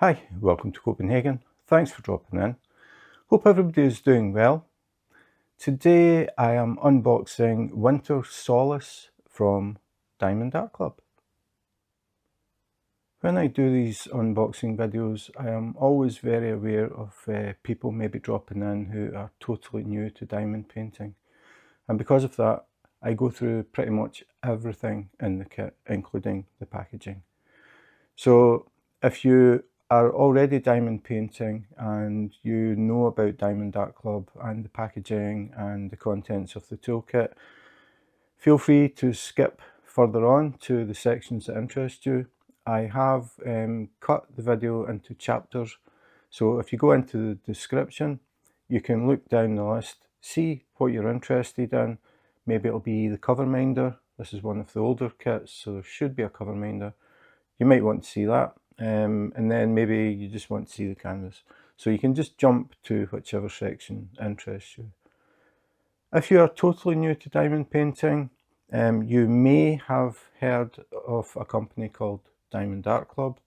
Hi, welcome to Copenhagen. Thanks for dropping in. Hope everybody is doing well. Today I am unboxing Winter Solace from Diamond Art Club. When I do these unboxing videos, I am always very aware of people maybe dropping in who are totally new to diamond painting. And because of that, I go through pretty much everything in the kit, including the packaging. So if you are already diamond painting and you know about Diamond Art Club and the packaging and the contents of the toolkit, feel free to skip further on to the sections that interest you. I have cut the video into chapters, so if you go into the description, you can look down the list, see what you're interested in. Maybe it'll be the cover minder. This is one of the older kits, so there should be a cover minder. You might want to see that, and then maybe you just want to see the canvas. So you can just jump to whichever section interests you. If you are totally new to diamond painting, you may have heard of a company called Diamond Art Club,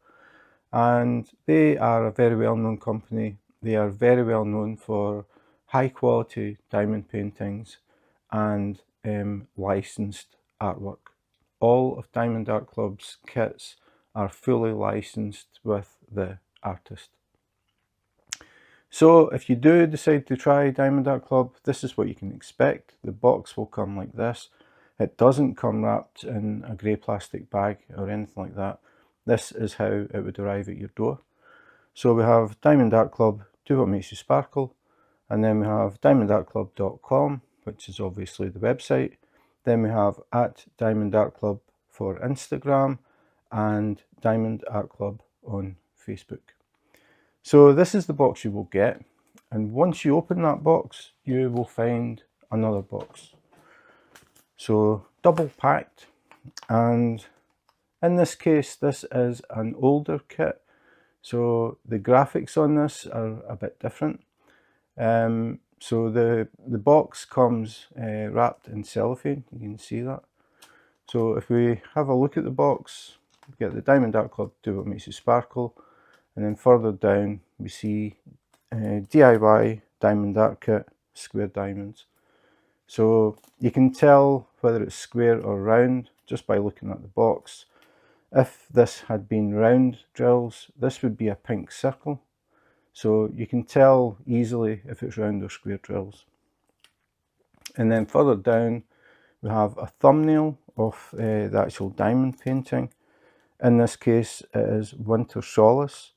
and they are a very well-known company. They are very well known for high quality diamond paintings and licensed artwork. All of Diamond Art Club's kits are fully licensed with the artist. So if you do decide to try Diamond Art Club, this is what you can expect. The box will come like this. It doesn't come wrapped in a grey plastic bag or anything like that. This is how it would arrive at your door. So we have Diamond Art Club, do what makes you sparkle. And then we have diamondartclub.com, which is obviously the website. Then we have at Diamond Art Club for Instagram and Diamond Art Club on Facebook. So this is the box you will get, and once you open that box you will find another box. So double packed, and in this case this is an older kit, so the graphics on this are a bit different. So the box comes wrapped in cellophane, you can see that. So if we have a look at the box, we get the Diamond Art Club, do what makes you sparkle, and then further down we see DIY Diamond Art Kit, square diamonds. So you can tell whether it's square or round just by looking at the box. If this had been round drills, this would be a pink circle. So you can tell easily if it's round or square drills. And then further down we have a thumbnail of the actual diamond painting. In this case it is Winter Solace,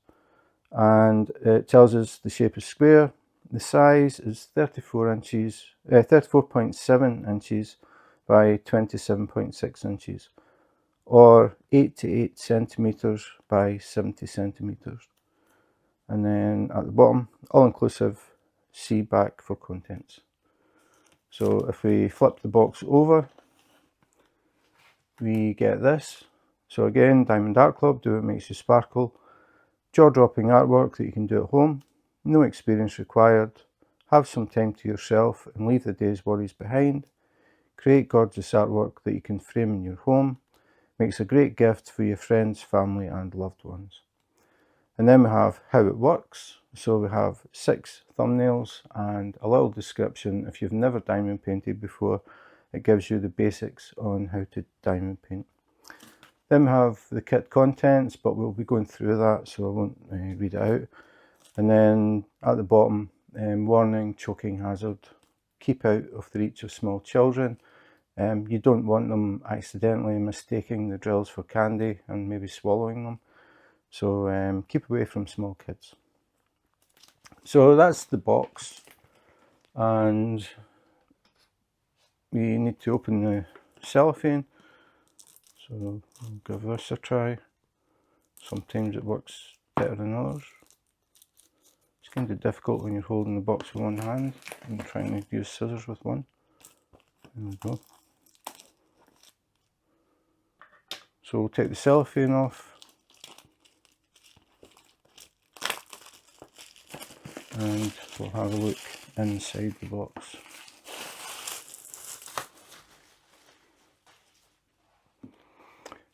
and it tells us the shape is square. The size is 34.7 inches by 27.6 inches, or 8 to 8 centimeters by 70 centimeters. And then at the bottom, all inclusive, see back for contents. So if we flip the box over, we get this. So again, Diamond Art Club, do what makes you sparkle. Jaw-dropping artwork that you can do at home, no experience required. Have some time to yourself and leave the day's worries behind. Create gorgeous artwork that you can frame in your home. Makes a great gift for your friends, family and loved ones. And then we have how it works. So we have 6 thumbnails and a little description. If you've never diamond painted before, it gives you the basics on how to diamond paint. Then we have the kit contents, but we'll be going through that, so I won't read it out. And then at the bottom, warning, choking hazard. Keep out of the reach of small children. You don't want them accidentally mistaking the drills for candy and maybe swallowing them. So keep away from small kids. So that's the box, and we need to open the cellophane. So we'll give this a try. Sometimes it works better than others. It's kind of difficult when you're holding the box with one hand and trying to use scissors with one. There we go. So we'll take the cellophane off, and we'll have a look inside the box.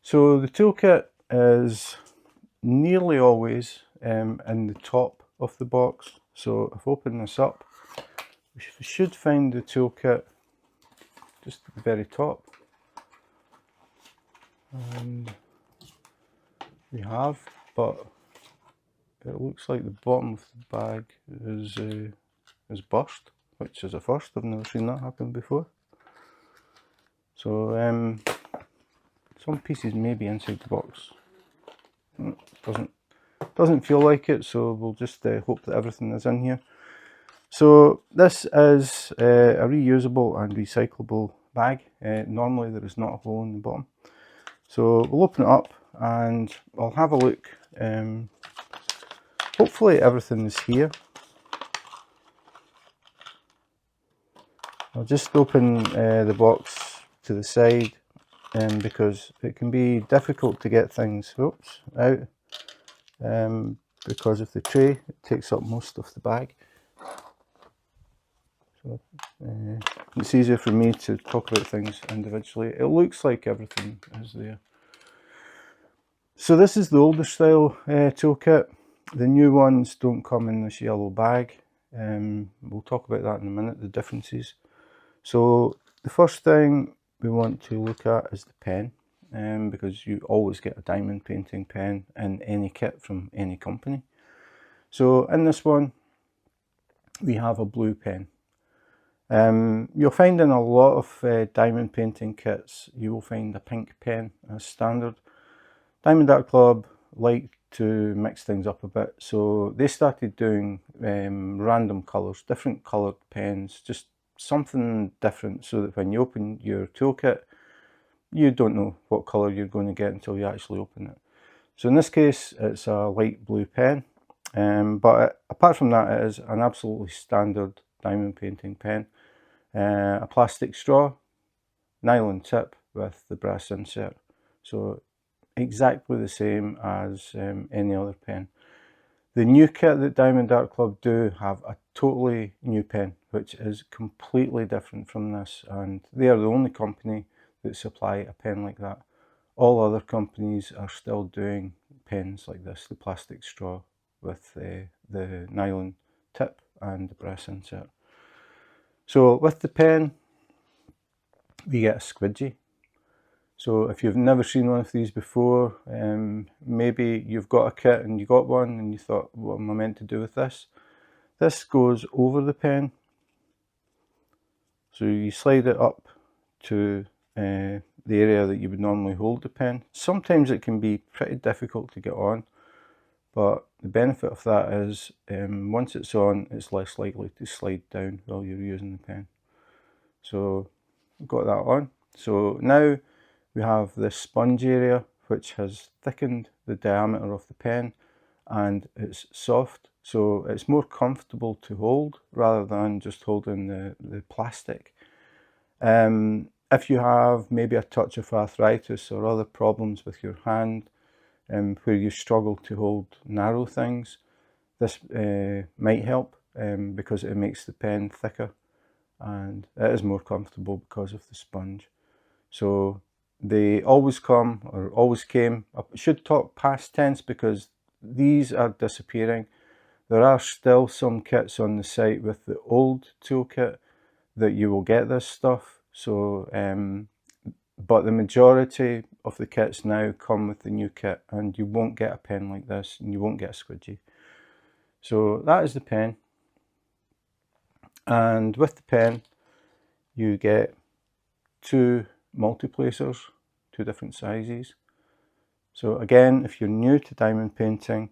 So the toolkit is nearly always in the top of the box. So if I open this up, we should find the toolkit just at the very top. And we have, but it looks like the bottom of the bag is burst, which is a first. I've never seen that happen before. So some pieces may be inside the box. Doesn't feel like it, so we'll just hope that everything is in here. So this is a reusable and recyclable bag. Normally there is not a hole in the bottom. So we'll open it up and I'll have a look. Hopefully everything is here. I'll just open the box to the side because it can be difficult to get things out because of the tray. It takes up most of the bag. So it's easier for me to talk about things individually. It looks like everything is there. So this is the older style toolkit. The new ones don't come in this yellow bag. We'll talk about that in a minute, the differences. So the first thing we want to look at is the pen, because you always get a diamond painting pen in any kit from any company. So in this one, we have a blue pen. You'll find in a lot of diamond painting kits, you will find a pink pen as standard. Diamond Art Club like to mix things up a bit, so they started doing random colours, different coloured pens, just something different, so that when you open your toolkit, you don't know what colour you're going to get until you actually open it. So in this case, it's a light blue pen, but apart from that, it is an absolutely standard diamond painting pen. A plastic straw, nylon tip with the brass insert. So exactly the same as any other pen. The new kit that Diamond Art Club do have a totally new pen, which is completely different from this, and they are the only company that supply a pen like that. All other companies are still doing pens like this, the plastic straw with the nylon tip and the brass insert. So with the pen, we get a squidgy. So if you've never seen one of these before, maybe you've got a kit and you got one and you thought, what am I meant to do with this? This goes over the pen. So you slide it up to the area that you would normally hold the pen. Sometimes it can be pretty difficult to get on, but the benefit of that is once it's on, it's less likely to slide down while you're using the pen. So I've got that on. So now we have this sponge area which has thickened the diameter of the pen and it's soft, so it's more comfortable to hold rather than just holding the plastic. If you have maybe a touch of arthritis or other problems with your hand where you struggle to hold narrow things, this might help because it makes the pen thicker and it is more comfortable because of the sponge. So they always come, or always came. I should talk past tense because these are disappearing. There are still some kits on the site with the old toolkit that you will get this stuff. So, but the majority of the kits now come with the new kit, and you won't get a pen like this, and you won't get a squidgy. So that is the pen. And with the pen, you get two multi-placers, two different sizes. So again, if you're new to diamond painting,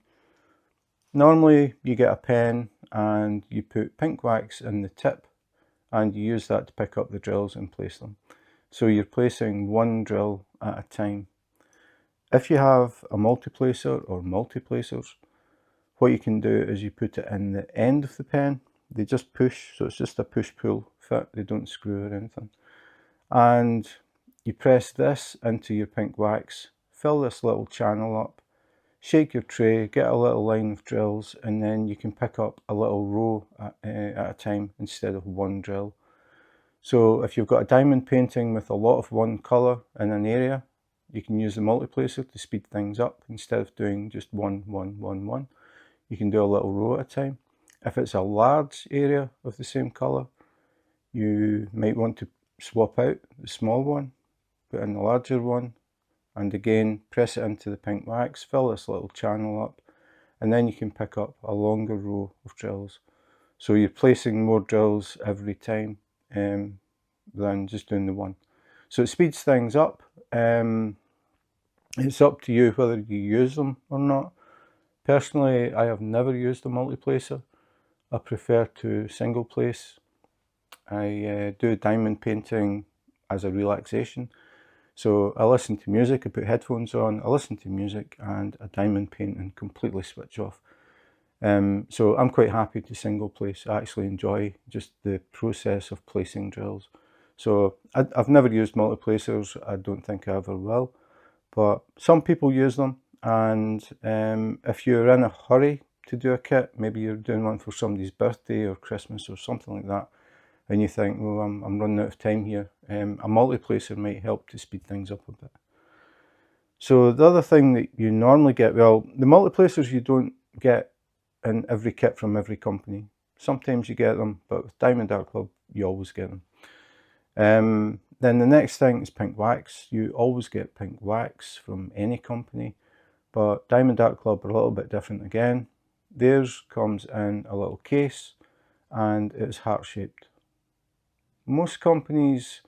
normally you get a pen and you put pink wax in the tip and you use that to pick up the drills and place them. So you're placing one drill at a time. If you have a multi-placer or multi-placers, what you can do is you put it in the end of the pen. They just push, so it's just a push-pull fit, they don't screw or anything. And you press this into your pink wax, fill this little channel up, shake your tray, get a little line of drills, and then you can pick up a little row at a time instead of one drill. So if you've got a diamond painting with a lot of one colour in an area, you can use the multiplacer to speed things up instead of doing just one. you can do a little row at a time. If it's a large area of the same colour, you might want to swap out the small one, put in the larger one, and again press it into the pink wax, fill this little channel up, and then you can pick up a longer row of drills. So you're placing more drills every time than just doing the one. So it speeds things up. It's up to you whether you use them or not. Personally, I have never used a multi-placer. I prefer to single place. I do diamond painting as a relaxation. So I listen to music, I put headphones on, I listen to music and I diamond paint and completely switch off. So I'm quite happy to single place. I actually enjoy just the process of placing drills. So I've never used multi-placers, I don't think I ever will, but some people use them, and if you're in a hurry to do a kit, maybe you're doing one for somebody's birthday or Christmas or something like that, and you think, well, I'm running out of time here, a multi-placer might help to speed things up a bit. So the other thing that you normally get, well, the multi-placers you don't get in every kit from every company. Sometimes you get them, but with Diamond Art Club, you always get them. Then the next thing is pink wax. You always get pink wax from any company, but Diamond Art Club are a little bit different again. Theirs comes in a little case and it's heart-shaped. Most companies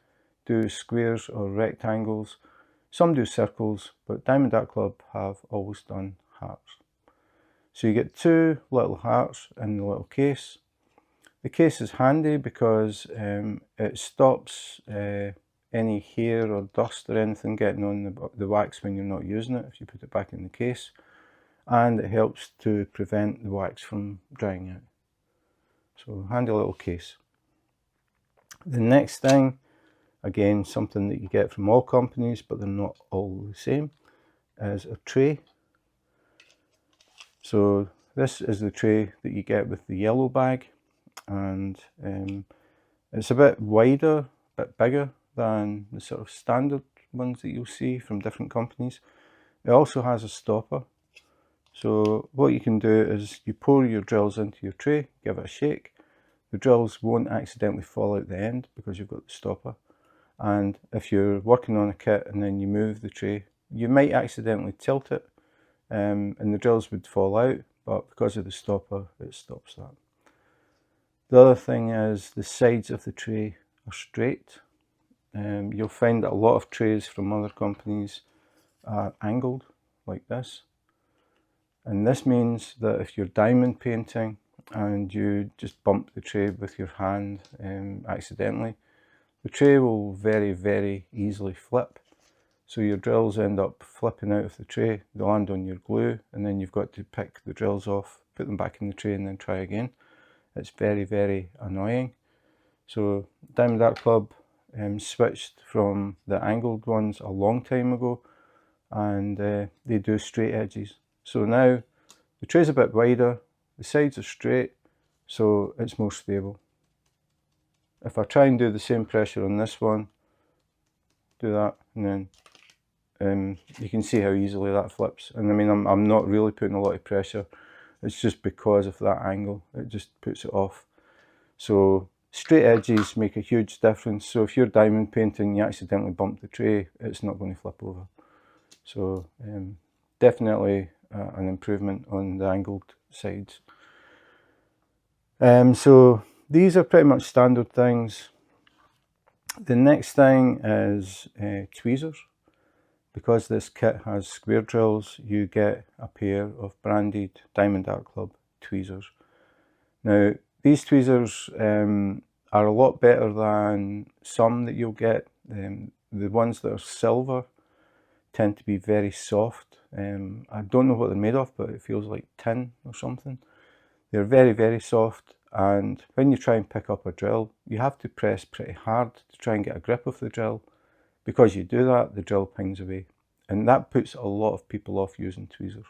do squares or rectangles, some do circles, but Diamond Art Club have always done hearts. So you get two little hearts in the little case. The case is handy because it stops any hair or dust or anything getting on the wax when you're not using it if you put it back in the case, and it helps to prevent the wax from drying out. So handy little case. The next thing, again something that you get from all companies but they're not all the same, is a tray. So this is the tray that you get with the yellow bag, and it's a bit wider, a bit bigger than the sort of standard ones that you'll see from different companies. It also has a stopper. So what you can do is you pour your drills into your tray, give it a shake. The drills won't accidentally fall out the end because you've got the stopper. And if you're working on a kit and then you move the tray, you might accidentally tilt it and the drills would fall out, but because of the stopper, it stops that. The other thing is the sides of the tray are straight. You'll find that a lot of trays from other companies are angled like this. And this means that if you're diamond painting and you just bump the tray with your hand accidentally, the tray will very, very easily flip. So your drills end up flipping out of the tray, they land on your glue, and then you've got to pick the drills off, put them back in the tray and then try again. It's very, very annoying. So Diamond Art Club switched from the angled ones a long time ago, and they do straight edges. So now the tray's a bit wider, the sides are straight, so it's more stable. If I try and do the same pressure on this one, do that, and then you can see how easily that flips. And I mean, I'm not really putting a lot of pressure, it's just because of that angle, it just puts it off. So straight edges make a huge difference. So if you're diamond painting, you accidentally bump the tray, it's not going to flip over. So definitely an improvement on the angled sides. So these are pretty much standard things. The next thing is tweezers. Because this kit has square drills, you get a pair of branded Diamond Art Club tweezers. Now, these tweezers are a lot better than some that you'll get. The ones that are silver tend to be very soft. I don't know what they're made of, but it feels like tin or something. They're very, very soft, and when you try and pick up a drill, you have to press pretty hard to try and get a grip of the drill. Because you do that, the drill pings away, and that puts a lot of people off using tweezers.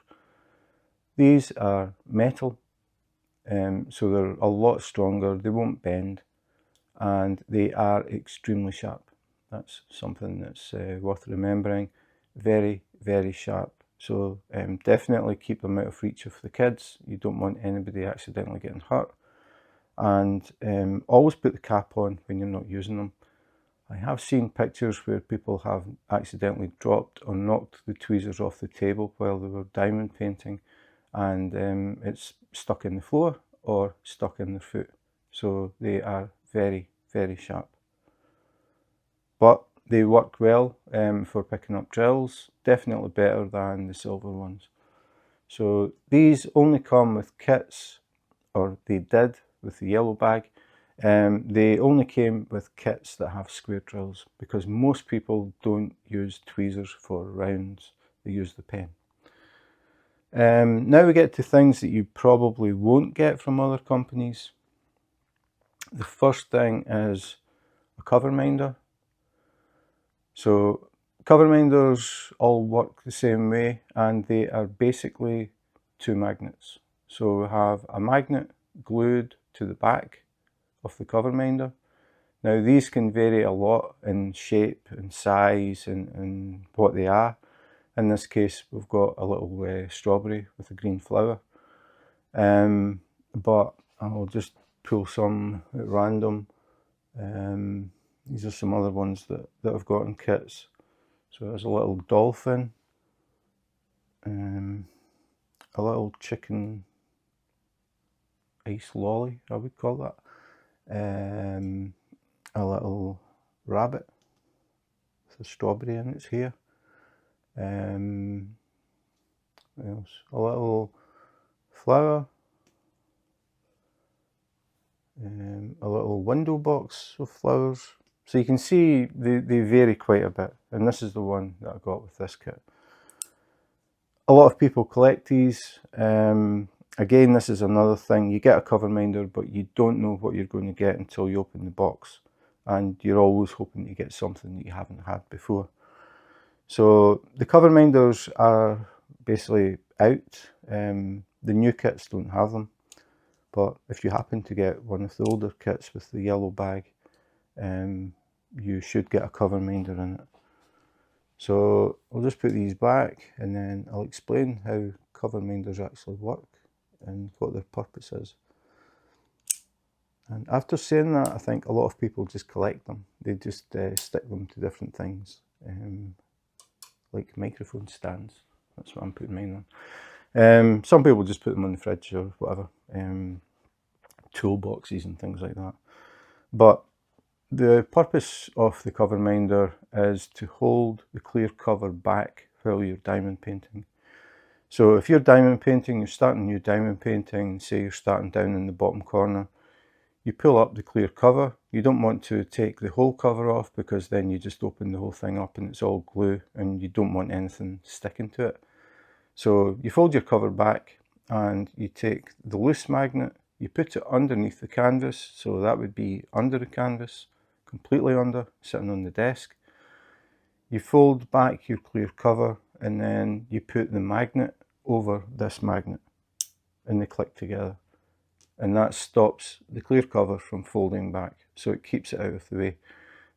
These are metal, so they're a lot stronger, they won't bend, and they are extremely sharp. That's something that's worth remembering. Very, very sharp So definitely keep them out of reach of the kids. You don't want anybody accidentally getting hurt. And always put the cap on when you're not using them. I have seen pictures where people have accidentally dropped or knocked the tweezers off the table while they were diamond painting, and it's stuck in the floor or stuck in their foot. So they are very, very sharp. But they work well for picking up drills, definitely better than the silver ones. So these only come with kits, or they did with the yellow bag. They only came with kits that have square drills, because most people don't use tweezers for rounds, they use the pen. Now we get to things that you probably won't get from other companies. The first thing is a cover minder. So cover minders all work the same way, and they are basically two magnets. So we have a magnet glued to the back of the cover minder. Now these can vary a lot in shape and size and what they are. In this case we've got a little strawberry with a green flower. But I'll just pull some at random. These are some other ones that I've got in kits. So there's a little dolphin, a little chicken ice lolly, I would call that, a little rabbit with a strawberry in its hair, what else? A little flower, a little window box of flowers. So you can see they vary quite a bit, and this is the one that I got with this kit. A lot of people collect these. Again, this is another thing. You get a cover minder, but you don't know what you're going to get until you open the box, and you're always hoping to get something that you haven't had before. So the cover minders are basically out. The new kits don't have them, but if you happen to get one of the older kits with the yellow bag, you should get a cover minder in it. So I'll just put these back, and then I'll explain how cover minders actually work and what their purpose is. And after saying that, I think a lot of people just collect them. They just stick them to different things, like microphone stands. That's what I'm putting mine on. Some people just put them on the fridge or whatever, toolboxes and things like that. But the purpose of the cover minder is to hold the clear cover back while you're diamond painting. So if you're diamond painting, you're starting new diamond painting, say you're starting down in the bottom corner, you pull up the clear cover. You don't want to take the whole cover off, because then you just open the whole thing up and it's all glue, and you don't want anything sticking to it. So you fold your cover back and you take the loose magnet, you put it underneath the canvas, so that would be under the canvas, completely under, sitting on the desk. You fold back your clear cover, and then you put the magnet over this magnet, and they click together, and that stops the clear cover from folding back, so it keeps it out of the way.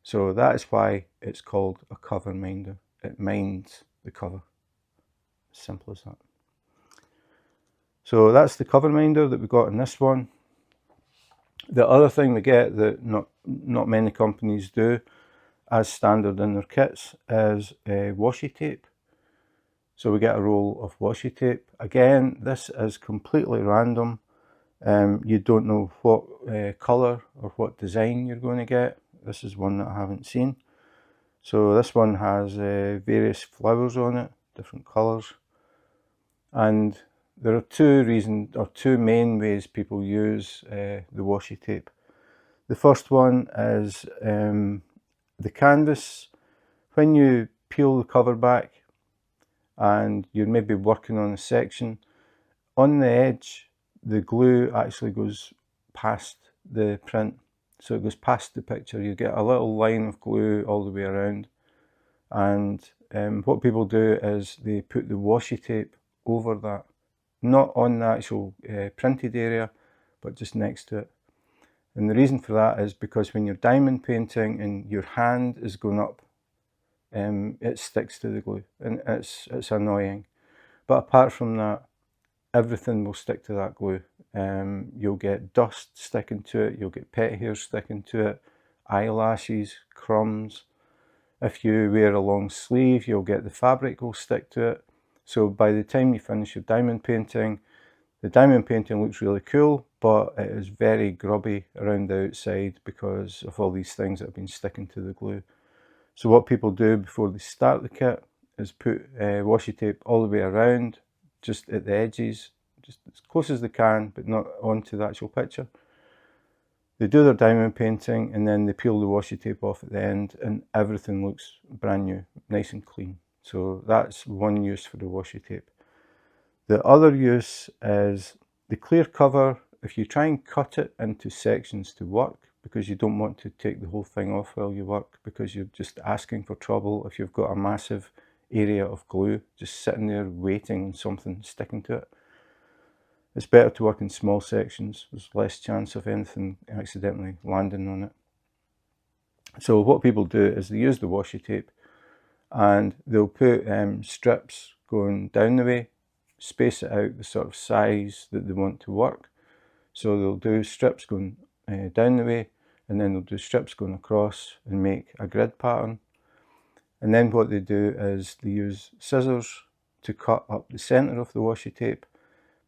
So that is why it's called a cover minder. It minds the cover. Simple as that. So that's the cover minder that we got in this one. The other thing we get that not many companies do as standard in their kits is washi tape. So we get a roll of washi tape. Again, this is completely random. You don't know what colour or what design you're going to get. This is one that I haven't seen. So this one has various flowers on it, different colours. And there are two main ways people use the washi tape. The first one is the canvas. When you peel the cover back and you're maybe working on a section, on the edge the glue actually goes past the print, so it goes past the picture. You get a little line of glue all the way around, and what people do is they put the washi tape over that, not on the actual printed area, but just next to it. And the reason for that is because when you're diamond painting and your hand is going up, it sticks to the glue, and it's annoying. but apart from that, everything will stick to that glue. You'll get dust sticking to it, you'll get pet hairs sticking to it, eyelashes, crumbs. If you wear a long sleeve, you'll get the fabric will stick to it. So by the time you finish your diamond painting, the diamond painting looks really cool, but it is very grubby around the outside because of all these things that have been sticking to the glue. So what people do before they start the kit is put washi tape all the way around, just at the edges, just as close as they can, but not onto the actual picture. They do their diamond painting and then they peel the washi tape off at the end and everything looks brand new, nice and clean. So that's one use for the washi tape. The other use is the clear cover. If you try and cut it into sections to work, because you don't want to take the whole thing off while you work, because you're just asking for trouble if you've got a massive area of glue just sitting there waiting on something sticking to it. It's better to work in small sections. There's less chance of anything accidentally landing on it. So what people do is they use the washi tape and they'll put strips going down the way, space it out the sort of size that they want to work. So they'll do strips going down the way, and then they'll do strips going across and make a grid pattern. And then what they do is they use scissors to cut up the center of the washi tape,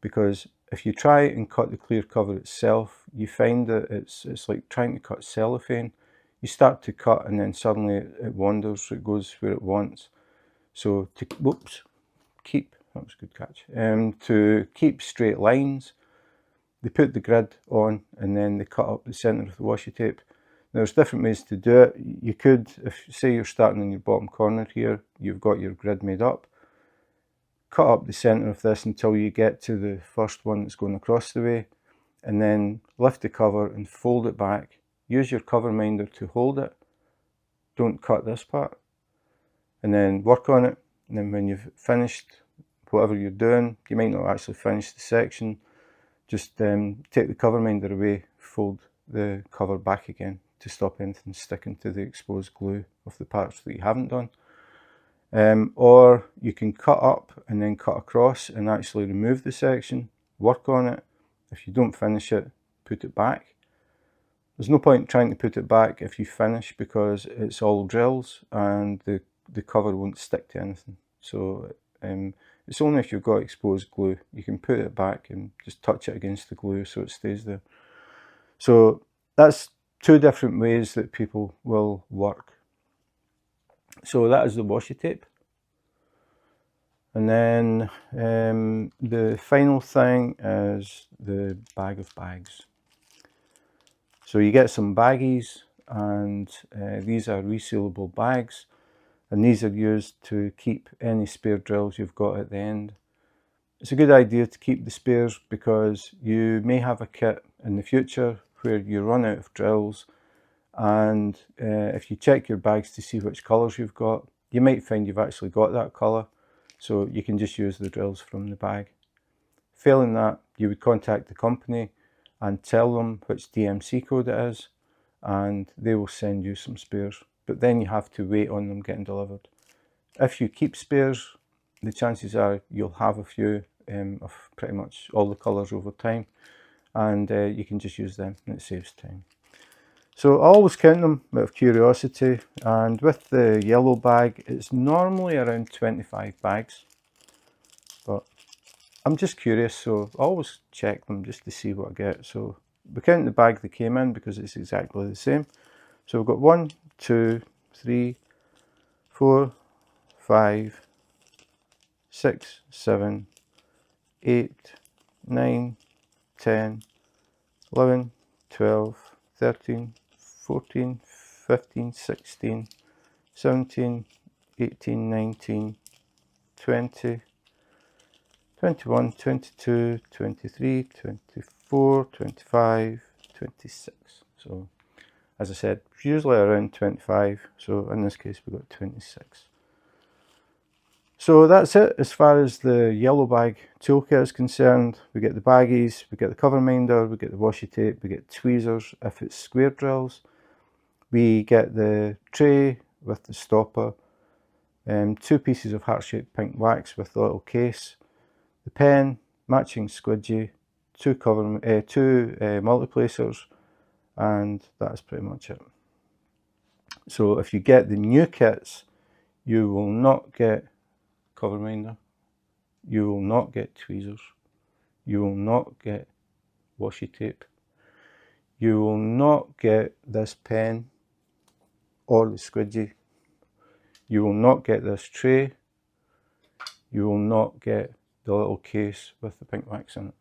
because if you try and cut the clear cover itself, you find that it's like trying to cut cellophane. You start to cut and then suddenly it wanders, it goes where it wants. So to, that was a good catch. To keep straight lines, they put the grid on and then they cut up the center of the washi tape. Now, there's different ways to do it. You could, if say you're starting in your bottom corner here, you've got your grid made up, cut up the center of this until you get to the first one that's going across the way, and then lift the cover and fold it back. Use your cover minder to hold it. Don't cut this part. And then work on it. And then when you've finished whatever you're doing, you might not actually finish the section, just take the cover minder away, fold the cover back again to stop anything sticking to the exposed glue of the parts that you haven't done. Or you can cut up and then cut across and actually remove the section, work on it. If you don't finish it, put it back. There's no point trying to put it back if you finish, because it's all drills and the cover won't stick to anything. So it's only if you've got exposed glue you can put it back and just touch it against the glue so it stays there. So that's two different ways that people will work. So that is the washi tape. And then the final thing is the bag of bags. So you get some baggies, and these are resealable bags, and these are used to keep any spare drills you've got at the end. It's a good idea to keep the spares, because you may have a kit in the future where you run out of drills, and if you check your bags to see which colours you've got, you might find you've actually got that colour, so you can just use the drills from the bag. Failing that, you would contact the company and tell them which DMC code it is, and they will send you some spares, but then you have to wait on them getting delivered. If you keep spares, the chances are you'll have a few of pretty much all the colours over time, and you can just use them and it saves time. So I always count them out of curiosity, and with the yellow bag it's normally around 25 bags, but I'm just curious, so I always check them just to see what I get. So we count the bag they came in because it's exactly the same. So we've got 1, 2, 3, 4, 5, 6, 7, 8, 9, 10, 11, 12, 13, 14, 15, 16, 17, 18, 19, 20, 21, 22, 23, 24, 25, 26. So as I said, usually around 25. So in this case we've got 26. So that's it as far as the yellow bag toolkit is concerned. We get the baggies, we get the cover minder, we get the washi tape, we get tweezers if it's square drills. We get the tray with the stopper, 2 pieces of heart-shaped pink wax with the little case. the pen, matching squidgy, two multiplacers, and that's pretty much it. So if you get the new kits, you will not get cover minder, you will not get tweezers, you will not get washi tape, you will not get this pen or the squidgy, you will not get this tray, you will not get the little case with the pink wax in it.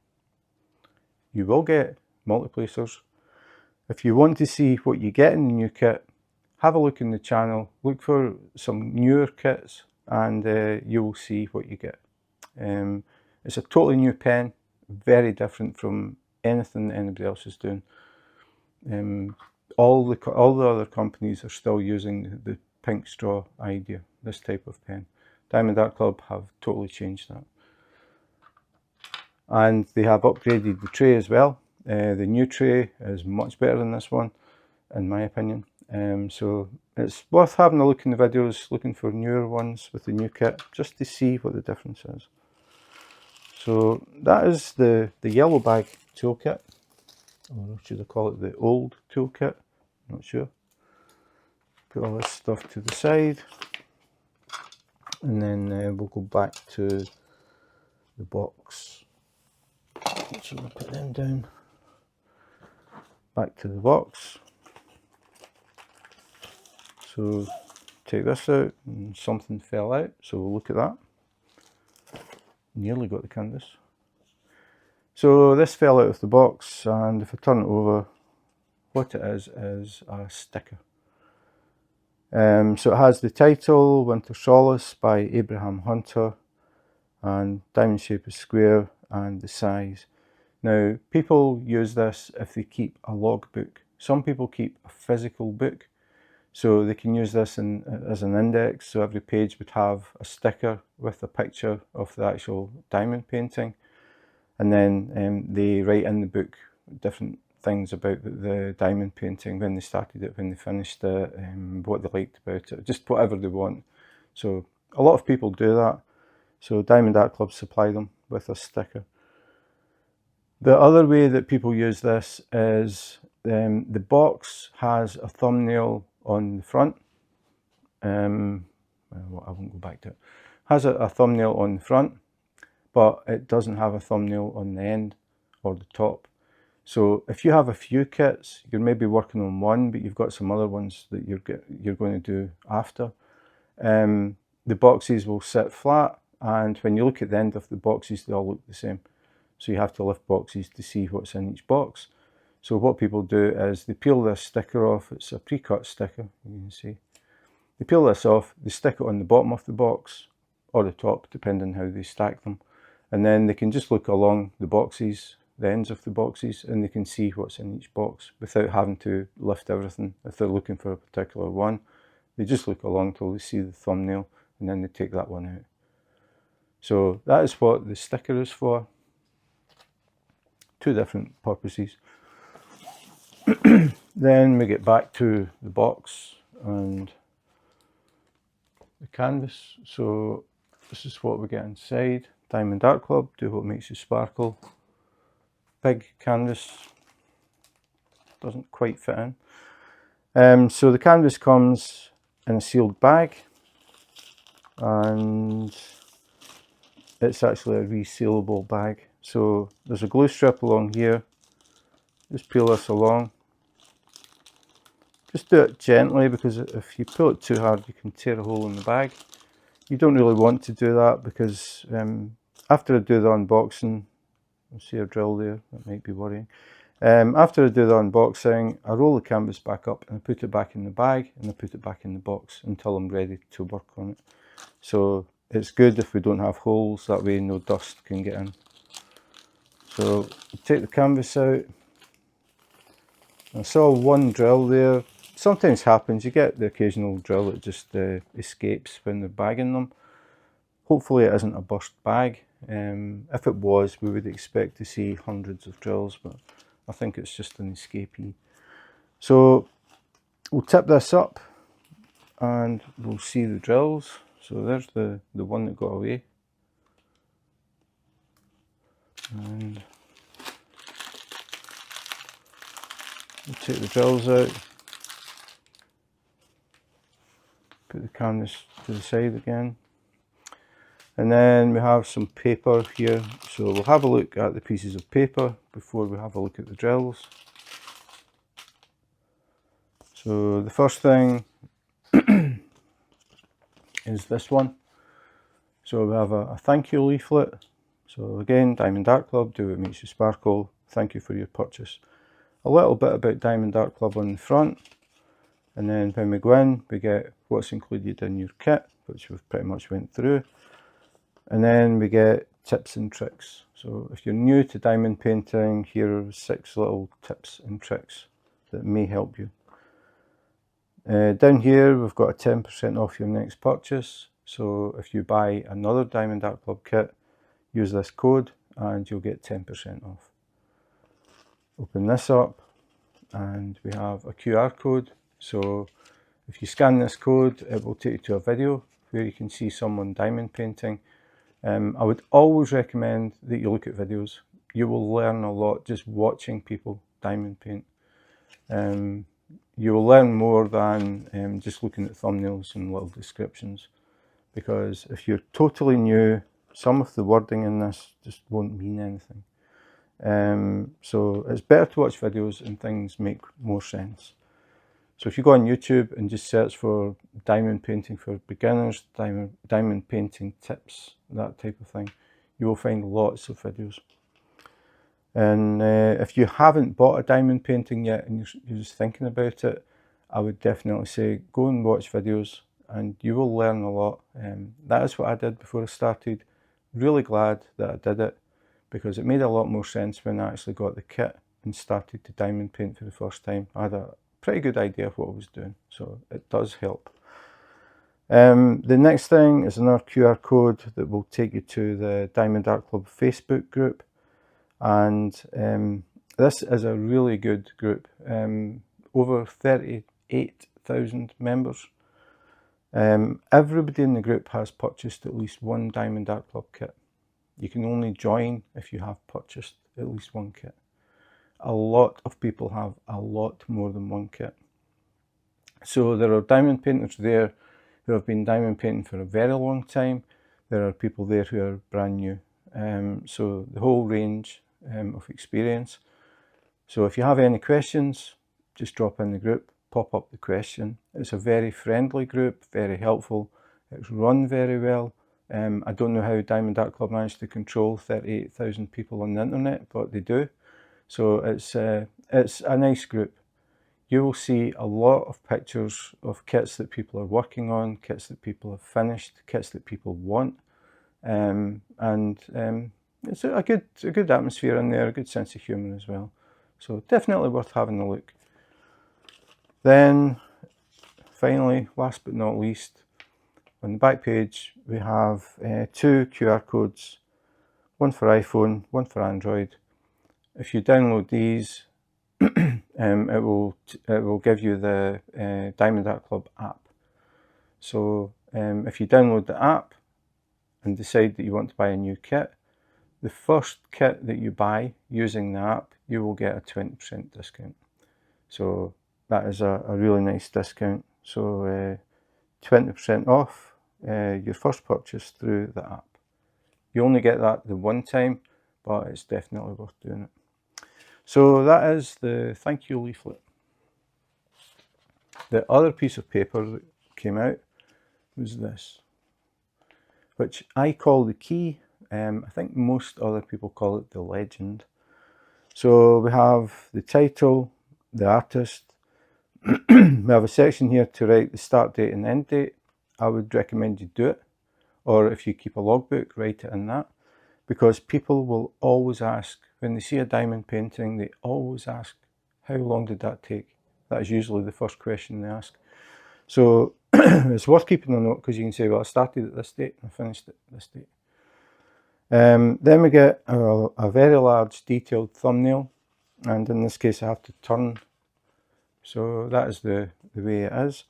You will get multiplacers. If you want to see what you get in the new kit, have a look in the channel, look for some newer kits, and you will see what you get. It's a totally new pen, very different from anything that anybody else is doing. All the other companies are still using the pink straw idea, this type of pen. Diamond Art Club have totally changed that. And they have upgraded the tray as well. The new tray is much better than this one, in my opinion. So it's worth having a look in the videos, looking for newer ones with the new kit, just to see what the difference is. So that is the yellow bag toolkit, or should I call it the old toolkit? Not sure. Put all this stuff to the side, and then we'll go back to the box. So we'll put them down. Back to the box. So take this out, and something fell out, so we'll look at that. Nearly got the canvas. So this fell out of the box, and if I turn it over, what it is a sticker. So it has the title, Winter Solace by Abraham Hunter, and diamond shape is square, and the size. Now, people use this if they keep a logbook. Some people keep a physical book, so they can use this as an index. So every page would have a sticker with a picture of the actual diamond painting, and then they write in the book different things about the diamond painting, when they started it, when they finished it, what they liked about it, just whatever they want. So a lot of people do that. So Diamond Art Club supply them with a sticker. The other way that people use this is the box has a thumbnail on the front. Well, I won't go back to it. Has a thumbnail on the front, but it doesn't have a thumbnail on the end or the top. So if you have a few kits, you're maybe working on one, but you've got some other ones that you're going to do after. The boxes will sit flat, and when you look at the end of the boxes, they all look the same. So you have to lift boxes to see what's in each box. So what people do is they peel this sticker off. It's a pre-cut sticker, you can see. They peel this off, they stick it on the bottom of the box, or the top, depending on how they stack them. And then they can just look along the boxes, the ends of the boxes, and they can see what's in each box without having to lift everything. If they're looking for a particular one, they just look along till they see the thumbnail, and then they take that one out. So that is what the sticker is for. Two different purposes. Then we get back to the box and the canvas. So this is what we get inside. Diamond Art Club, do what makes you sparkle. Big canvas, doesn't quite fit in. So the canvas comes in a sealed bag, and it's actually a resealable bag. So there's a glue strip along here. Just peel this along. Just do it gently, because if you pull it too hard, you can tear a hole in the bag. You don't really want to do that, because after I do the unboxing, I see a drill there, that might be worrying. After I do the unboxing, I roll the canvas back up and I put it back in the bag, and I put it back in the box until I'm ready to work on it. So it's good if we don't have holes, that way no dust can get in. So take the canvas out. I saw one drill there. Sometimes happens, you get the occasional drill that just escapes when they're bagging them. Hopefully it isn't a burst bag. If it was, we would expect to see hundreds of drills, but I think it's just an escapee. So we'll tip this up and we'll see the drills. So there's the one that got away. And we'll take the drills out, put the canvas to the side again, and then we have some paper here, so we'll have a look at the pieces of paper before we have a look at the drills. So the first thing is this one. So we have a thank you leaflet. So again, Diamond Art Club, do what makes you sparkle. Thank you for your purchase. A little bit about Diamond Art Club on the front. And then when we go in, we get what's included in your kit, which we've pretty much went through. And then we get tips and tricks. So if you're new to diamond painting, here are 6 little tips and tricks that may help you. Down here, we've got a 10% off your next purchase. So if you buy another Diamond Art Club kit, use this code and you'll get 10% off. Open this up and we have a QR code. So if you scan this code, it will take you to a video where you can see someone diamond painting. I would always recommend that you look at videos. You will learn a lot just watching people diamond paint. You will learn more than just looking at thumbnails and little descriptions, because if you're totally new, some of the wording in this just won't mean anything. So it's better to watch videos and things make more sense. So if you go on YouTube and just search for diamond painting for beginners, diamond painting tips, that type of thing, you will find lots of videos. And if you haven't bought a diamond painting yet and you're just thinking about it, I would definitely say go and watch videos and you will learn a lot. That is what I did before I started. Really glad that I did it, because it made a lot more sense when I actually got the kit and started to diamond paint for the first time. I had a pretty good idea of what I was doing, so it does help. The next thing is another QR code that will take you to the Diamond Art Club Facebook group. And this is a really good group, over 38,000 members. Everybody in the group has purchased at least one Diamond Art Club kit. You can only join if you have purchased at least one kit. A lot of people have a lot more than one kit. So there are diamond painters there who have been diamond painting for a very long time. There are people there who are brand new. So the whole range of experience. So if you have any questions, just drop in the group, pop up the question. It's a very friendly group, very helpful. It's run very well. I don't know how Diamond Art Club managed to control 38,000 people on the internet, but they do. So it's a nice group. You will see a lot of pictures of kits that people are working on, kits that people have finished, kits that people want. It's a good atmosphere in there, a good sense of humour as well. So definitely worth having a look. Then finally, last but not least, on the back page we have 2 QR codes, one for iPhone, one for Android. If you download these, it will give you the Diamond Art Club app. So if you download the app and decide that you want to buy a new kit, the first kit that you buy using the app, you will get a 20% discount. So that is a really nice discount. So 20% off your first purchase through the app. You only get that the one time, but it's definitely worth doing it. So that is the thank you leaflet. The other piece of paper that came out was this, which I call the key. I think most other people call it the legend. So we have the title, the artist. We have a section here to write the start date and end date. I would recommend you do it, or if you keep a logbook, write it in that, because people will always ask, when they see a diamond painting, they always ask, how long did that take? That is usually the first question they ask. So it's worth keeping a note, because you can say, well, I started at this date and I finished at this date. Then we get a very large detailed thumbnail, and in this case I have to turn, so that is the way it is.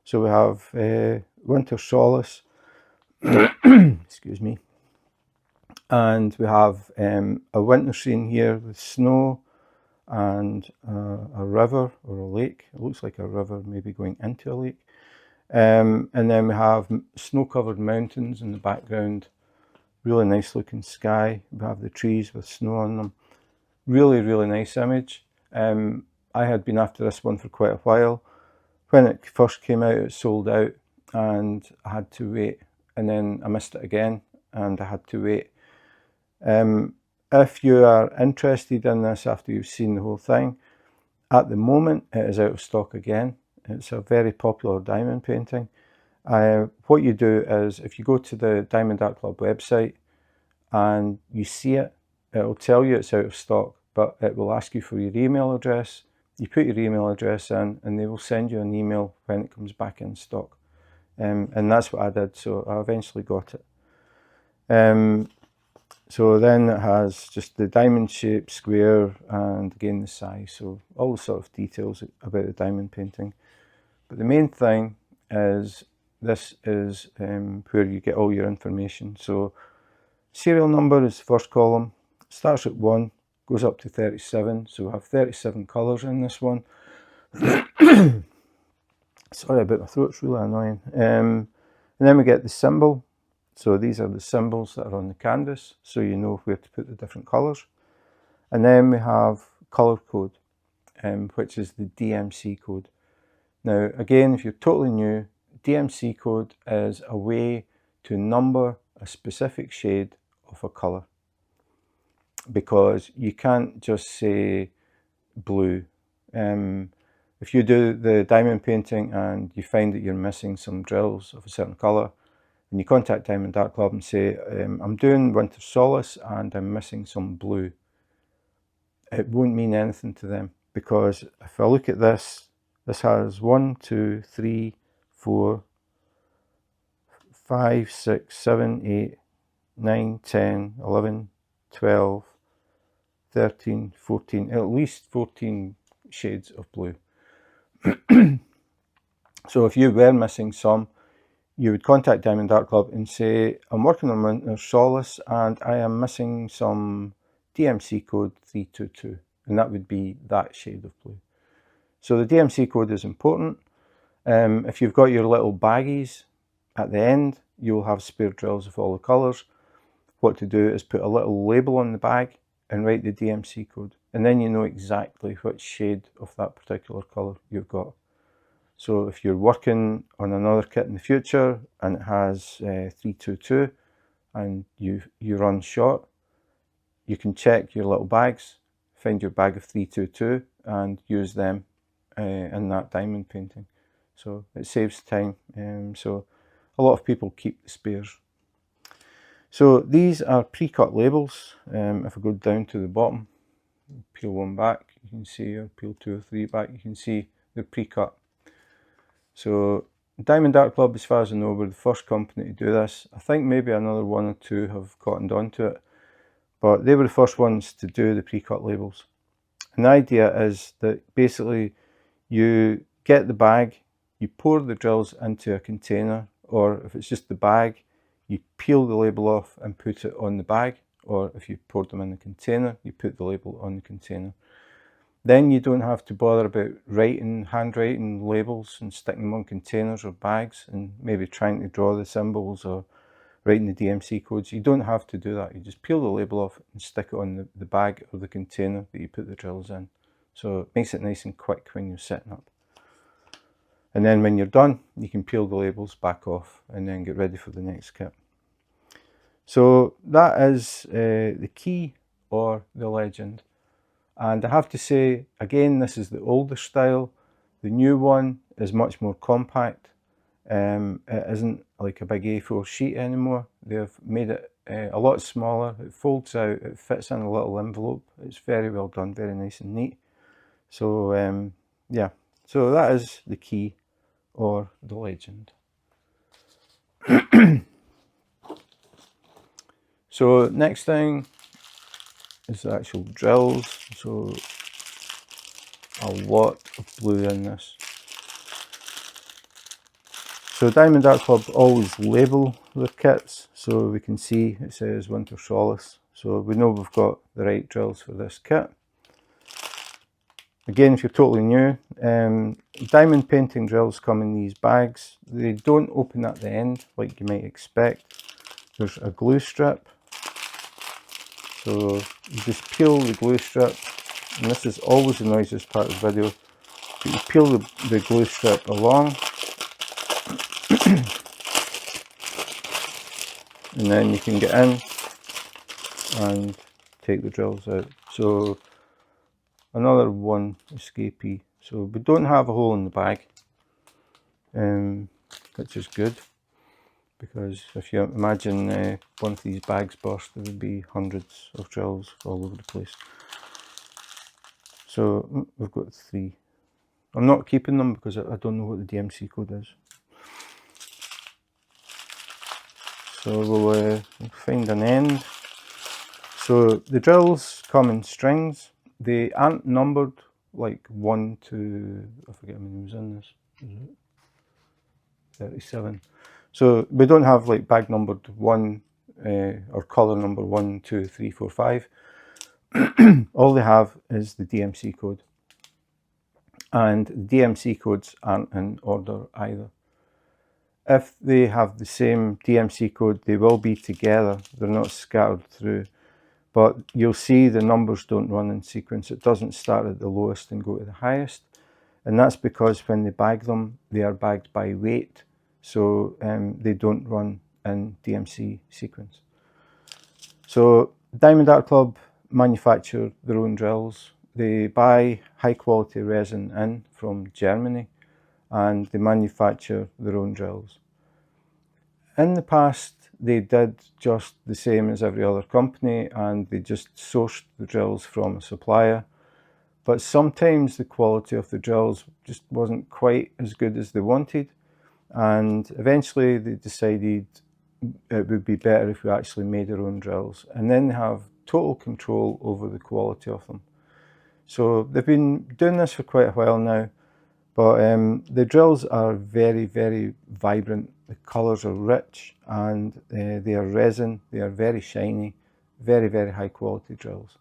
So we have Winter Solace, excuse me, And we have a winter scene here with snow and a river or a lake. It looks like a river maybe going into a lake. And then we have snow-covered mountains in the background. Really nice looking sky. We have the trees with snow on them. Really, really nice image. I had been after this one for quite a while. When it first came out, it sold out and I had to wait. And then I missed it again and I had to wait. If you are interested in this after you've seen the whole thing, at the moment it is out of stock again. It's a very popular diamond painting. What you do is if you go to the Diamond Art Club website and you see it, it'll tell you it's out of stock, but it will ask you for your email address. You put your email address in and they will send you an email when it comes back in stock. And that's what I did, so I eventually got it. So then it has just the diamond shape, square, and again the size, so all the sort of details about the diamond painting. But the main thing is this is where you get all your information. So serial number is the first column, starts at 1, goes up to 37, so we have 37 colours in this one. Sorry about my throat, it's really annoying. And then we get the symbol. So these are the symbols that are on the canvas, so you know where to put the different colours. And then we have colour code, which is the DMC code. Now again, if you're totally new, DMC code is a way to number a specific shade of a colour, because you can't just say blue. If you do the diamond painting and you find that you're missing some drills of a certain colour, and you contact Diamond Art Club and say, I'm doing Winter Solace and I'm missing some blue, it won't mean anything to them, because if I look at this, this has 1, 2, 3, 4, 5, 6, 7, 8, 9, 10, 11, 12, 13, 14, at least 14 shades of blue. So if you were missing some, you would contact Diamond Art Club and say, I'm working on Winter Solace and I am missing some DMC code 322, and that would be that shade of blue. So the DMC code is important. If you've got your little baggies at the end, you'll have spare drills of all the colours. What to do is put a little label on the bag and write the DMC code, and then you know exactly which shade of that particular colour you've got. So if you're working on another kit in the future and it has 322 and you run short, you can check your little bags, find your bag of 322 and use them in that diamond painting. So it saves time. So a lot of people keep the spares. So these are pre-cut labels. If I go down to the bottom, peel one back, you can see, or peel 2 or 3 back, you can see the pre-cut. So Diamond Art Club, as far as I know, were the first company to do this. I think maybe another 1 or 2 have cottoned onto it, but they were the first ones to do the pre-cut labels. And the idea is that basically you get the bag, you pour the drills into a container, or if it's just the bag, you peel the label off and put it on the bag, or if you poured them in the container, you put the label on the container. Then you don't have to bother about handwriting labels and sticking them on containers or bags and maybe trying to draw the symbols or writing the DMC codes. You don't have to do that. You just peel the label off and stick it on the bag or the container that you put the drills in. So it makes it nice and quick when you're setting up. And then when you're done, you can peel the labels back off and then get ready for the next kit. So that is the key or the legend. And I have to say, again, this is the older style. The new one is much more compact. It isn't like a big A4 sheet anymore. They've made it a lot smaller. It folds out, it fits in a little envelope. It's very well done, very nice and neat. So yeah, so that is the key or the legend. So next thing is the actual drills. So a lot of blue in this. So Diamond Art Club always label their kits, so we can see it says Winter Solace, so we know we've got the right drills for this kit. Again, if you're totally new, diamond painting drills come in these bags. They don't open at the end like you might expect. There's a glue strip, so you just peel the glue strip, and this is always the noisiest part of the video, but you peel the glue strip along, and then you can get in and take the drills out. So another one escapee. So we don't have a hole in the bag, which is good, because if you imagine one of these bags burst, there would be hundreds of drills all over the place. So we've got 3. I'm not keeping them because I don't know what the DMC code is. So we'll find an end. So the drills come in strings. They aren't numbered like 1 to, I forget how many was in this, is it 37? So we don't have like bag numbered 1 or colour number 1, 2, 3, 4, 5. All they have is the DMC code, and the DMC codes aren't in order either. If they have the same DMC code, they will be together, they're not scattered through, but you'll see the numbers don't run in sequence. It doesn't start at the lowest and go to the highest, and that's because when they bag them, they are bagged by weight, so they don't run in DMC sequence. So Diamond Art Club manufacture their own drills. They buy high quality resin in from Germany, and they manufacture their own drills. In the past, they did just the same as every other company, and they just sourced the drills from a supplier. But sometimes the quality of the drills just wasn't quite as good as they wanted, and eventually they decided it would be better if we actually made our own drills, and then they have total control over the quality of them. So they've been doing this for quite a while now, but the drills are very, very vibrant. The colours are rich, and they are resin. They are very shiny, very, very high quality drills.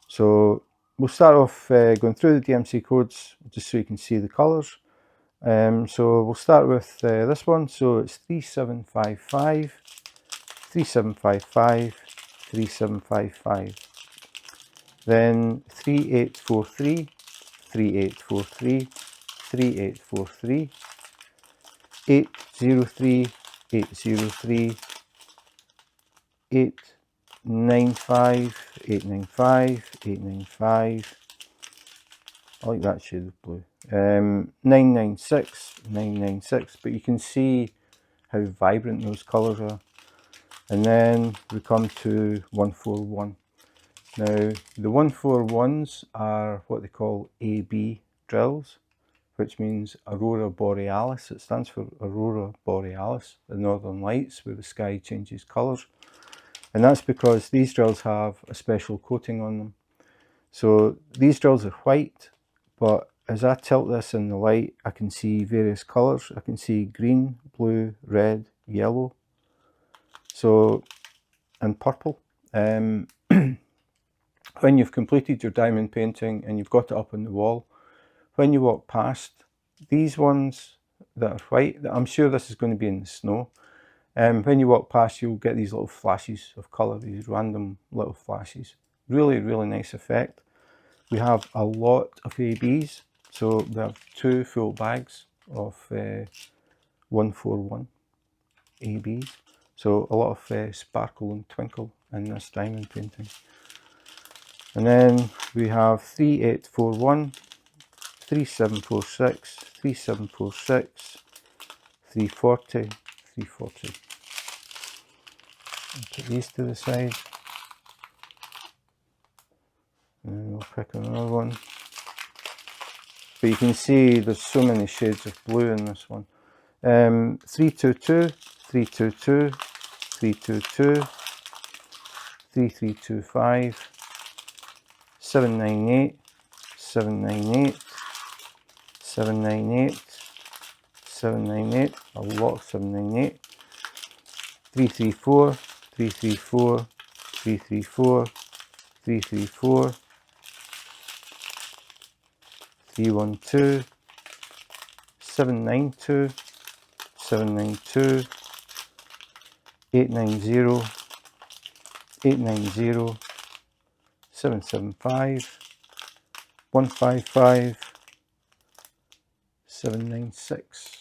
So we'll start off going through the DMC codes just so you can see the colours. So we'll start with this one. So it's 3755, 3755, 3755. Then 3843, 3843, 3843, 803, 803, 895, 895, 895. I like that shade of blue. 996, 996, but you can see how vibrant those colours are. And then we come to 141. Now the 141s are what they call AB drills, which means Aurora Borealis. It stands for Aurora Borealis, the northern lights where the sky changes colours. And that's because these drills have a special coating on them. So these drills are white, but as I tilt this in the light, I can see various colours. I can see green, blue, red, yellow, so, and purple. When you've completed your diamond painting and you've got it up on the wall, when you walk past these ones that are white, I'm sure this is going to be in the snow, when you walk past, you'll get these little flashes of colour, these random little flashes. Really, really nice effect. We have a lot of ABs, so we have 2 full bags of 141 ABs. So a lot of sparkle and twinkle in this diamond painting. And then we have 3841, 3746, 3746, 340, 340. I'll put these to the side. And then we'll pick another one. But you can see there's so many shades of blue in this one. 322, 322, 322, 3325, 798, 798, 798, 798, a lot of 798, 334, 334, 334, 334, 312, 792, 792, 890, 890, 775, 155, 796.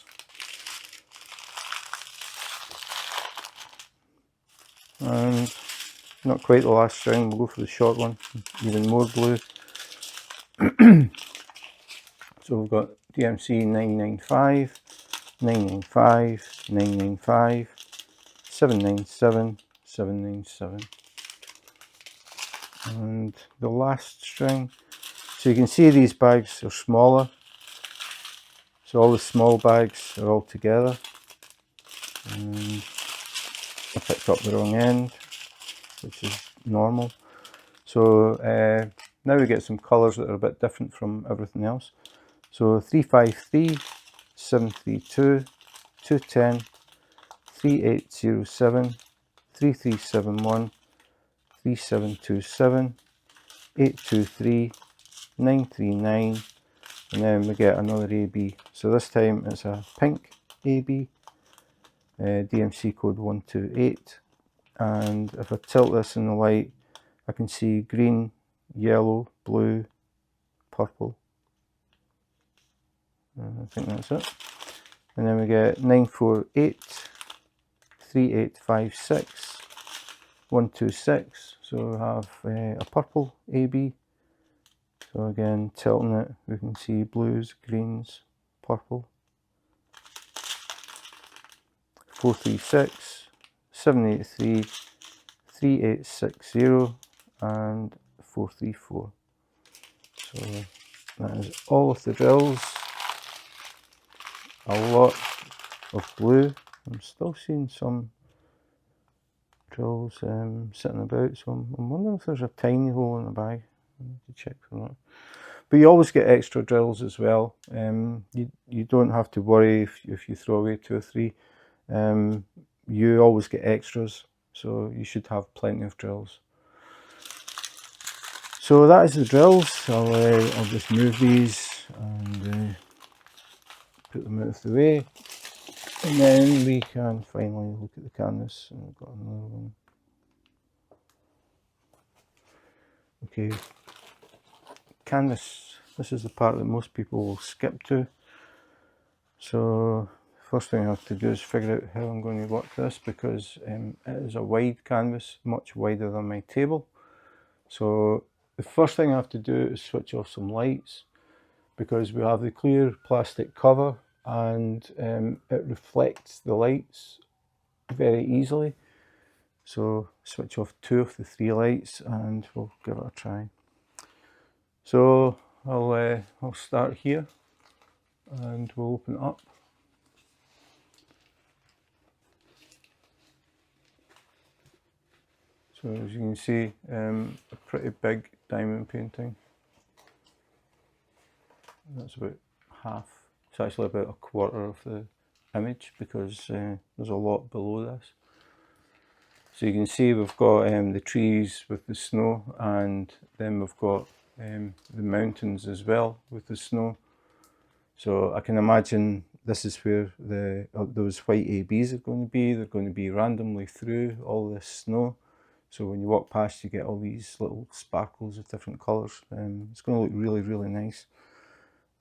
And not quite the last string, we'll go for the short one, even more blue. So we've got DMC 995, 995, 995, 797, 797. And the last string, so you can see these bags are smaller, so all the small bags are all together. And I picked up the wrong end, which is normal. So now we get some colours that are a bit different from everything else. So 353, 732, 210, 3807, 3371, 3727, 823, 939, and then we get another AB. So this time it's a pink AB, DMC code 128, and if I tilt this in the light I can see green, yellow, blue, purple. I think that's it. And then we get 948, 3856, 126. So we have a purple AB. So again, tilting it, we can see blues, greens, purple. 436, 783, 3860, and 434. So that is all of the drills. A lot of blue. I'm still seeing some drills sitting about, so I'm wondering if there's a tiny hole in the bag. I need to check for that. But you always get extra drills as well. You don't have to worry if you throw away 2 or 3. You always get extras, so you should have plenty of drills. So that is the drills. I'll just move these and put them out of the way, and then we can finally look at the canvas. And we've got another one. Okay, canvas. This is the part that most people will skip to. So first thing I have to do is figure out how I'm going to work this, because it is a wide canvas, much wider than my table. So the first thing I have to do is switch off some lights, because we have the clear plastic cover and it reflects the lights very easily. So switch off 2 of the 3 lights and we'll give it a try. So I'll start here and we'll open it up. So as you can see, a pretty big diamond painting. That's about half. It's actually about a quarter of the image, because there's a lot below this. So you can see we've got the trees with the snow, and then we've got the mountains as well with the snow. So I can imagine this is where those white ABs are going to be. They're going to be randomly through all this snow. So when you walk past, you get all these little sparkles of different colours. It's going to look really, really nice.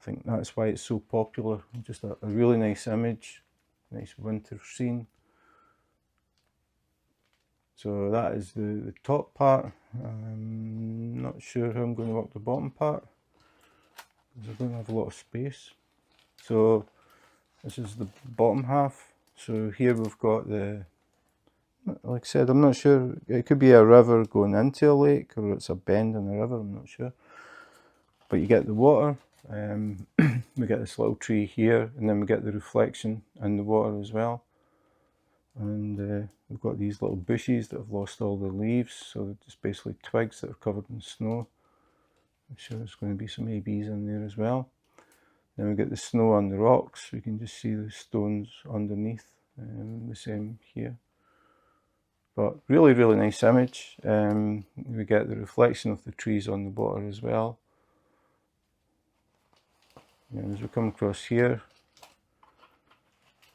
I think that's why it's so popular. Just a really nice image, nice winter scene. So that is the top part. I'm not sure how I'm going to work the bottom part, because I don't have a lot of space. So this is the bottom half. So here we've got like I said, I'm not sure, it could be a river going into a lake, or it's a bend in a river, I'm not sure. But you get the water, we get this little tree here, and then we get the reflection in the water as well. And we've got these little bushes that have lost all the leaves, so they're just basically twigs that are covered in snow. I'm sure there's going to be some ABs in there as well. Then we get the snow on the rocks. We can just see the stones underneath. The same here. But really, really nice image. We get the reflection of the trees on the water as well. And as we come across here,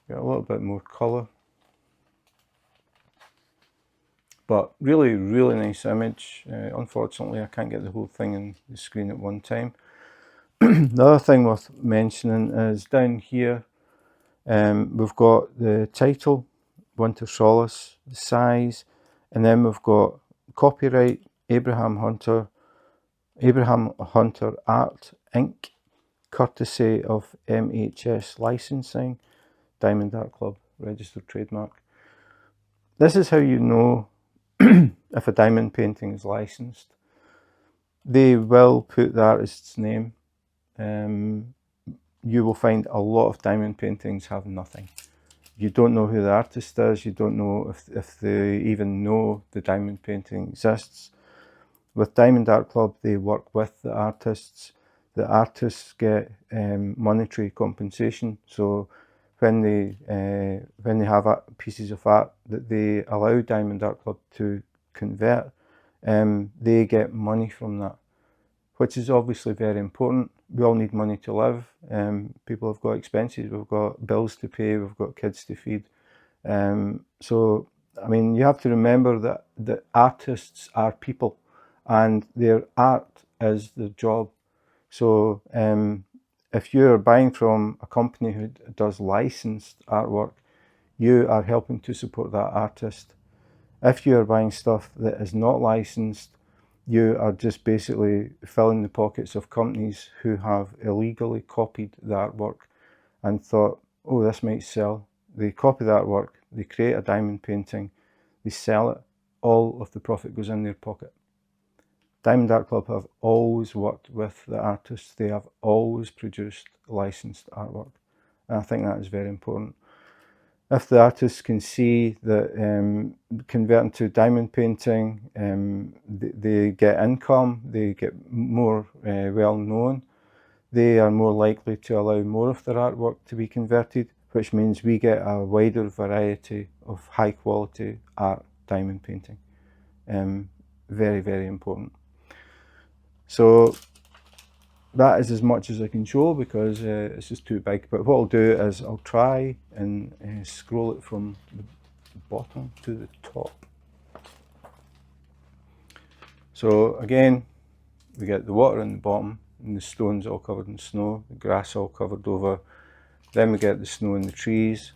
get a little bit more colour. But really, really nice image. Unfortunately, I can't get the whole thing in the screen at one time. The other thing worth mentioning is down here, we've got the title, Winter Solace, the size, and then we've got copyright, Abraham Hunter Art Inc., courtesy of MHS Licensing, Diamond Art Club, registered trademark. This is how you know if a diamond painting is licensed. They will put the artist's name. You will find a lot of diamond paintings have nothing. You don't know who the artist is. You don't know if they even know the diamond painting exists. With Diamond Art Club, they work with the artists. The artists get monetary compensation. So when they have pieces of art that they allow Diamond Art Club to convert, they get money from that, which is obviously very important. We all need money to live. People have got expenses, we've got bills to pay, we've got kids to feed. So, I mean, you have to remember that the artists are people and their art is their job. So if you're buying from a company who does licensed artwork, you are helping to support that artist. If you're buying stuff that is not licensed, you are just basically filling the pockets of companies who have illegally copied the artwork and thought, oh, this might sell. They copy the artwork, they create a diamond painting, they sell it, all of the profit goes in their pocket. Diamond Art Club have always worked with the artists. They have always produced licensed artwork. And I think that is very important. If the artists can see that converting to diamond painting, they get income, they get more well known, they are more likely to allow more of their artwork to be converted, which means we get a wider variety of high quality art diamond painting. Very, very important. So that is as much as I can show because it's just too big. But what I'll do is I'll try and scroll it from the bottom to the top. So again, we get the water in the bottom and the stones all covered in snow, the grass all covered over. Then we get the snow in the trees,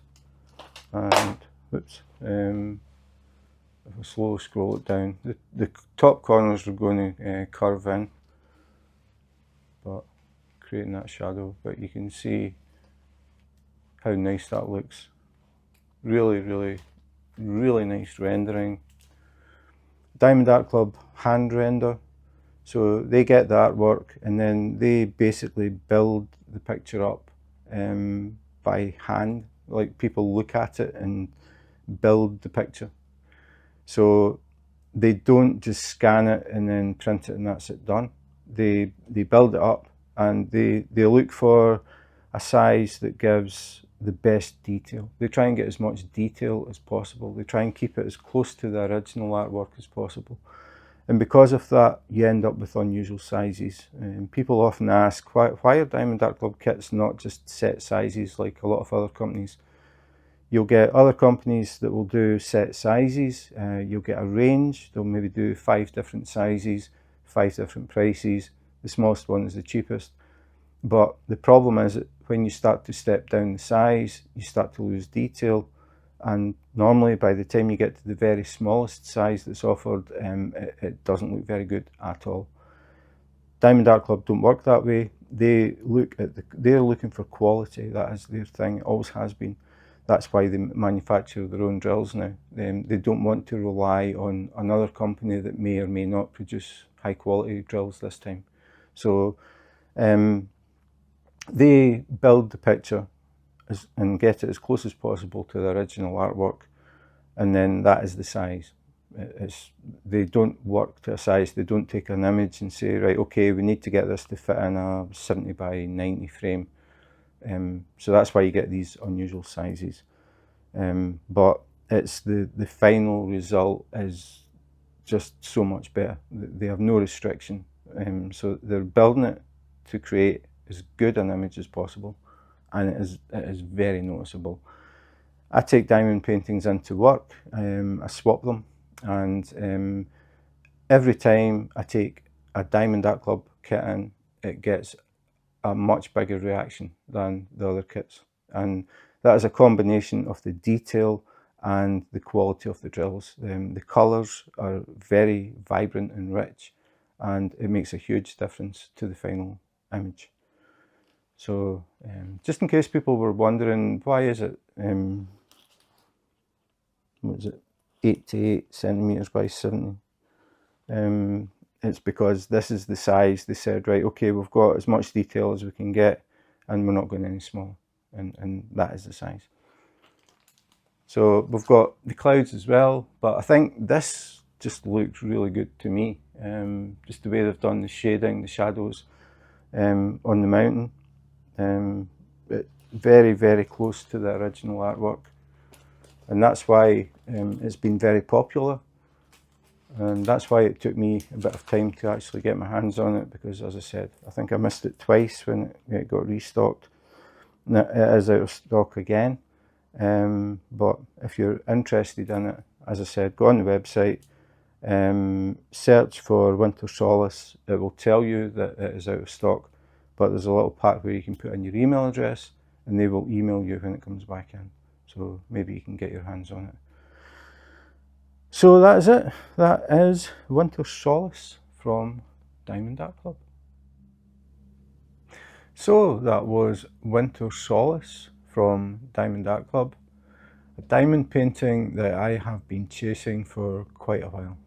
and oops, if I slowly scroll it down, the top corners are going to curve in, but creating that shadow. But you can see how nice that looks. Really, really, really nice rendering. Diamond Art Club hand render. So they get the artwork and then they basically build the picture up by hand. Like people look at it and build the picture. So they don't just scan it and then print it and that's it done. They build it up and they look for a size that gives the best detail. They try and get as much detail as possible. They try and keep it as close to the original artwork as possible. And because of that, you end up with unusual sizes. People often ask, why are Diamond Art Club kits not just set sizes like a lot of other companies? You'll get other companies that will do set sizes. You'll get a range. They'll maybe do 5 different sizes, 5 different prices. The smallest one is the cheapest. But the problem is that when you start to step down the size, you start to lose detail. And normally by the time you get to the very smallest size that's offered, it doesn't look very good at all. Diamond Art Club don't work that way. They're looking for quality. That is their thing. It always has been. That's why they manufacture their own drills now. They don't want to rely on another company that may or may not produce high quality drills this time. So they build the picture and get it as close as possible to the original artwork, and then that is the size. They don't work to a size. They don't take an image and say, right, okay, we need to get this to fit in a 70 by 90 frame. So that's why you get these unusual sizes. But it's the final result is just so much better. They have no restriction. So they're building it to create as good an image as possible, and it is very noticeable. I take diamond paintings into work, I swap them, and every time I take a Diamond Art Club kit in, it gets a much bigger reaction than the other kits. And that is a combination of the detail and the quality of the drills. The colours are very vibrant and rich, and it makes a huge difference to the final image. So just in case people were wondering, why is it, what is it, 8 to 8 centimetres by 70? It's because this is the size. They said, right, okay, we've got as much detail as we can get, and we're not going any smaller, and that is the size. So we've got the clouds as well, but I think this just looks really good to me. Just the way they've done the shading, the shadows on the mountain. Very, very close to the original artwork, and that's why it's been very popular. And that's why it took me a bit of time to actually get my hands on it, because, as I said, I think I missed it twice when it got restocked. Now, it is out of stock again, but if you're interested in it, as I said, go on the website, search for Winter Solace. It will tell you that it is out of stock, but there's a little part where you can put in your email address, and they will email you when it comes back in. So maybe you can get your hands on it. So that is it. That is Winter Solace from Diamond Art Club. So that was Winter Solace from Diamond Art Club. A diamond painting that I have been chasing for quite a while.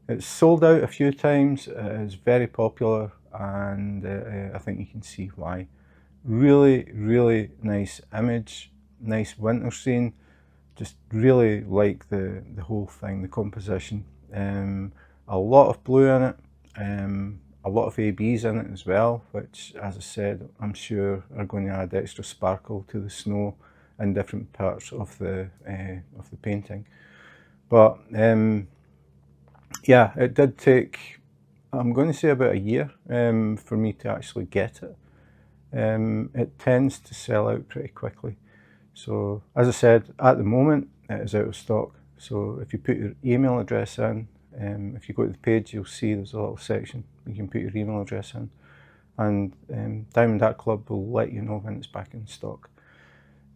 It's sold out a few times. It is very popular, and I think you can see why. Really, really nice image, nice winter scene. Just really like the whole thing, the composition. A lot of blue in it, a lot of ABs in it as well, which, as I said, I'm sure are going to add extra sparkle to the snow in different parts of the painting. But yeah, it did take, I'm going to say, about a year for me to actually get it. It tends to sell out pretty quickly. So, as I said, at the moment it is out of stock. So if you put your email address in, if you go to the page, you'll see there's a little section you can put your email address in, and Diamond Art Club will let you know when it's back in stock.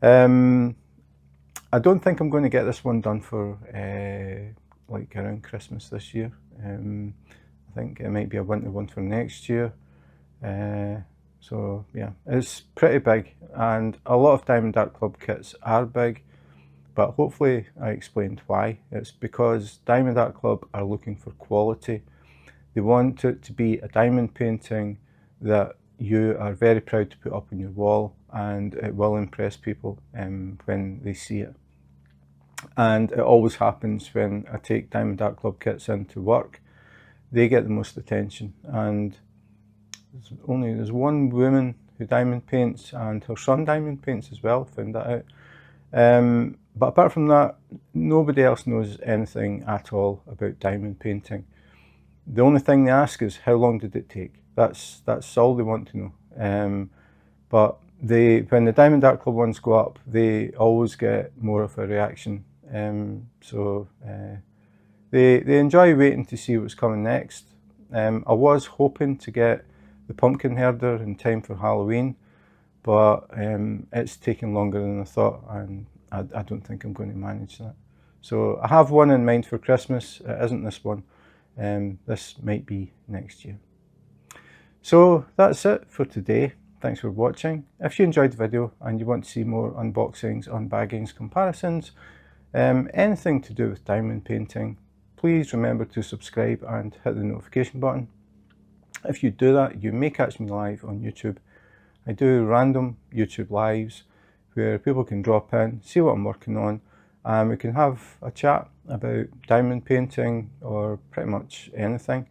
I don't think I'm going to get this one done for like around Christmas this year. I think it might be a winter one for next year. So yeah, it's pretty big, and a lot of Diamond Art Club kits are big, but hopefully I explained why. It's because Diamond Art Club are looking for quality. They want it to be a diamond painting that you are very proud to put up on your wall, and it will impress people when they see it. And it always happens when I take Diamond Art Club kits into work. They get the most attention, and there's one woman who diamond paints, and her son diamond paints as well, found that out. But apart from that, nobody else knows anything at all about diamond painting. The only thing they ask is, how long did it take? That's all they want to know. But when the Diamond Art Club ones go up, they always get more of a reaction. So they enjoy waiting to see what's coming next. I was hoping to get the pumpkin herder in time for Halloween, but it's taken longer than I thought, and I don't think I'm going to manage that. So I have one in mind for Christmas. It isn't this one. This might be next year. So that's it for today. Thanks for watching. If you enjoyed the video and you want to see more unboxings, unbaggings, comparisons, anything to do with diamond painting, please remember to subscribe and hit the notification button. If you do that, you may catch me live on YouTube. I do random YouTube lives where people can drop in, see what I'm working on, and we can have a chat about diamond painting or pretty much anything.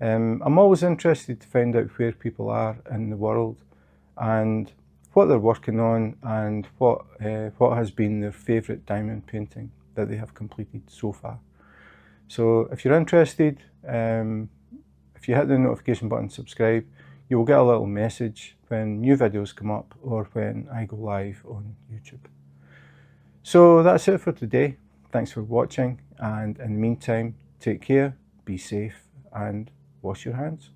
I'm always interested to find out where people are in the world and what they're working on, and what has been their favourite diamond painting that they have completed so far. So if you're interested, if you hit the notification button, subscribe, you will get a little message when new videos come up or when I go live on YouTube. So that's it for today. Thanks for watching, and in the meantime, take care, be safe, and wash your hands.